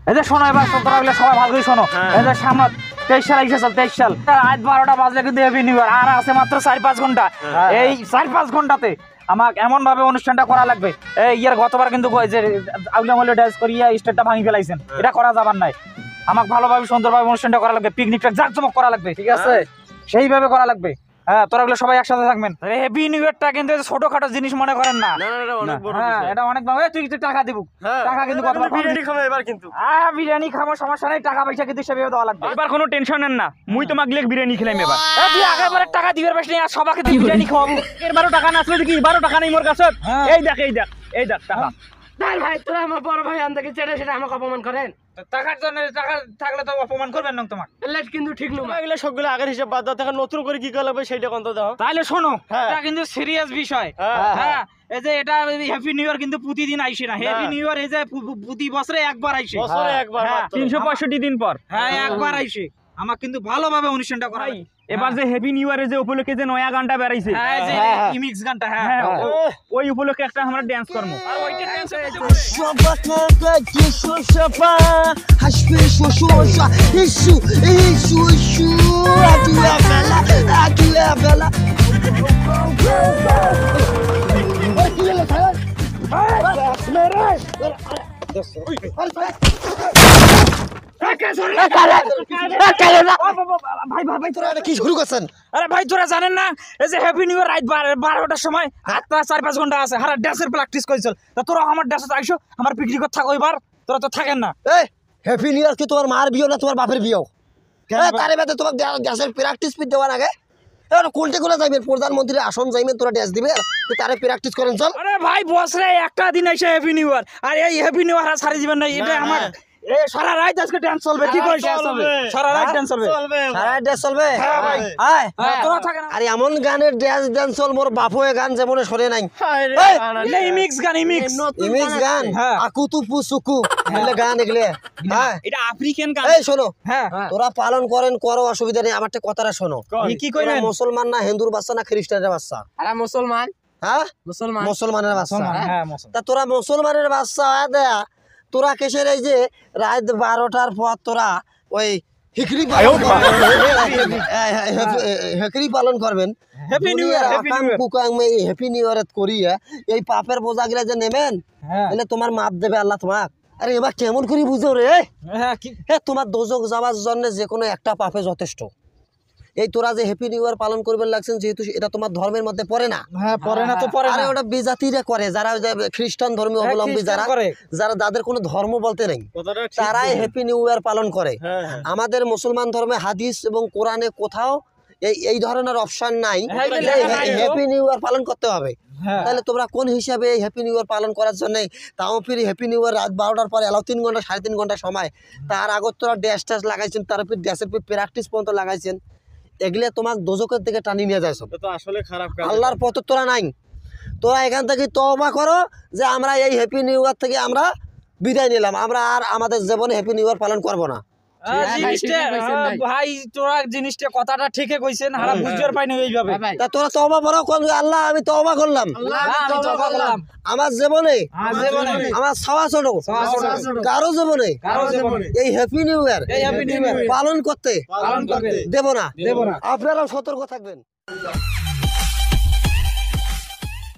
এই যে শোনো, এবার তোমরা সবাই ভালো করে শোনো। এই যে সামনে 23 সাল এসে চল, 23 সাল রাত 12টা বাজলে কিন্তু হ্যাপি নিউ ইয়ার, আর আছে মাত্র 4-5 ঘন্টা। এই 4-5 ঘন্টাতে আমাকে এমন ভাবে অনুষ্ঠানটা করা লাগবে। এই ইয়ার গতবার কিন্তু যে আউলা মাউলা ডান্স করিয়া স্টেজটা ভাঙি ফেলাইছেন, এটা করা যাবার নাই। আমাকে ভালোভাবে সুন্দরভাবে অনুষ্ঠানটা করা লাগবে, পিকনিকটা জাঁকজমক করা লাগবে, ঠিক আছে? সেইভাবে করা লাগবে। হ্যাঁ, তোরা সবাই একসাথে থাকবেন। হ্যাপি নিউ ইয়ারটা কিন্তু ছোটখাটো জিনিস মনে করেন না, এটা অনেক বড়। তুই কিন্তু টাকা দিব, টাকা কিন্তু বিরিয়ানি খাবো এবার, কিন্তু বিরিয়ানি খাবো সমস্যা নেই, টাকা পয়সা কিন্তু সেভাবে দেওয়া লাগবে। এবার কোনো টেনশন নেন না, মুই তোমাকে লিখ বিরিয়ানি খেলাম এবার। তুই আগেবারে টাকা দিবার পারছিস না, সবাইকে তুই বিরিয়ানি খাওয়াবো। এবারও টাকা না আসলে দেখি, এবারও টাকা নেই মোর কাছে। এই দেখ এই দেখ এই দেখ টাকা। ভাই তোরা আমার বড় ভাই আনতে চেটে সেটা আমাকে অপমান করেন। টাকার জন্য টাকা থাকলে তো অপমান করবেন না তোমাকে। কিন্তু ঠিক নয়, এগুলো সবগুলো আগের হিসাব বাদ দাও, তখন নতুন করে কি করা লাগবে সেইটা কোন দাও। তাহলে শোনো, এটা কিন্তু সিরিয়াস বিষয়। হ্যাঁ, এই যে এটা হ্যাপি নিউ ইয়ার কিন্তু প্রতিদিন আইসে না। হ্যাপি নিউ ইয়ার এই যে প্রতি বছরে একবার আইসে, বছরে একবার, 365 দিন পর। হ্যাঁ, একবার আইসে। আমার কিন্তু ভালোভাবে অনুষ্ঠানটা করা। এবার যে হ্যাপি নিউ ইয়ারে যে উপলক্ষে যে নয়া গানটা বেরাইছে, হ্যাঁ যে ইমিক্স গানটা, হ্যাঁ ওই উপলক্ষে একটা আমরা ডান্স করবো। আর ওইটা ডান্স কি শুরু করছেন? আরে ভাই তোরা জানেন না, এই যে হ্যাপি নিউ ইয়ার রাত 12টার সময় 4-5 ঘন্টা আছে, হারা ড্যান্সের প্র্যাকটিস করেছিল। তা তোরা আমার ড্যান্সে আইসো, আমার পিকনিক থাকো এবার। তোরা তো থাকেন না। এই হ্যাপি নিউ ইয়ার কি তোমার মার বিয়ে না তোমার বাপের বিয়ে? তারে বাদে তোমার গ্যাসের প্র্যাকটিস পিট দেওয়ার আগে কোনটা করে যাইবেন? প্রধানমন্ত্রীর আসন যাইবেন, তোরা ড্যান্স দিবে, তারে প্র্যাকটিস করেন চল। আরে ভাই বছরে একটা দিন এসে হ্যাপি নিউ ইয়ার, আর এই হ্যাপি নিউ ইয়ার সারি দিবেন না, এটা আমার সারা রাত আজকে ডান্স চলবে। কি কইছ? সারা রাত ডান্স চলবে, সারা রাত ড্যান্স চলবে। হ্যাঁ ভাই, আয় তোরা থাকেন। আরে এমন গানের ড্যান্স চল, মোর বাপ হয়ে গান যেমন সরে নাই। এটা ইমিক্স গান, ইমিক্স গান আকুতু পুসুকু এগুলো গান, এগুলো হ্যাঁ এটা আফ্রিকান গান। এই শোনো, হ্যাঁ তোরা পালন করেন করো, অসুবিধা নেই, আমার কথাটা শোনো। কি কইলেন? মুসলমান না হিন্দুর বাচ্চা না খ্রিস্টানের বাচ্চা? আরে মুসলমান, হ্যাঁ মুসলমান, মুসলমানের বাচ্চা। হ্যাঁ তা তোরা মুসলমানের বাচ্চা দেয়া, তোরা কেসের এই যে রাত 12টার পর তোরা ওই হিকরি পালন হেকরি পালন করবেন? Happy new year, happy new year, happy new year করিয়া এই পাপের বোঝা গিলা যে নেবেন, তাহলে তোমার মাপ দেবে আল্লাহ তোমাক। আরে এবার কেমন করে বুঝো রে? হ্যাঁ কি তোমার দোজক যাওয়ার জন্য যে কোনো একটা পাপে যথেষ্ট। এই তোরা যে হ্যাপি নিউ ইয়ার পালন করবেন লাগছেন, যেহেতু এটা তোমার ধর্মের মধ্যে পড়ে না। হ্যাঁ পড়ে না তো পড়ে না। আরে ওটা বিজাতিরা করে, যারা খ্রিস্টান ধর্মীয় অবলম্বী, যারা যাদের কোনো ধর্ম বলতে নেই, তারাই হ্যাপি নিউ ইয়ার পালন করে। আমাদের মুসলমান ধর্মে হাদিস এবং কোরআনে কোথাও এই ধরনের অপশন নাই হ্যাপি নিউ ইয়ার পালন করতে হবে। তাহলে তোমরা কোন হিসাবে এই হ্যাপি নিউ ইয়ার পালন করার জন্য, তাও ফির হ্যাপি নিউ ইয়ার রাত 12টার পরে এলাও 3 ঘন্টা 3.5 ঘন্টা সময়, তার আগত তোরা ড্যাশ লাগাইছেন, তার উপর ড্যাশের প্র্যাকটিস পর্যন্ত লাগাইছেন, এগুলো তোমাকে দোজকের দিকে টানি নিয়ে যায়। আসলে খারাপ আল্লাহর পথ তোরা নাই। তোরা এখান থেকে তওবা করো যে আমরা এই হ্যাপি নিউ ইয়ার থেকে আমরা বিদায় নিলাম, আমরা আর আমাদের জীবনে হ্যাপি নিউ ইয়ার পালন করবো না। ভাই তোরা জিনিসটা কথাটা ঠিকই কইছেন, হারা বুঝতে পাইনি এইভাবে। তা তোরা তওবা করো, আল্লাহ আমি তওবা করলাম, আমার জীবনে আমার ছাওয়া ছোট কারো জীবনে এই হ্যাপি নিউ ইয়ার পালন করতে দেব না। আপনারাও সতর্ক থাকবেন।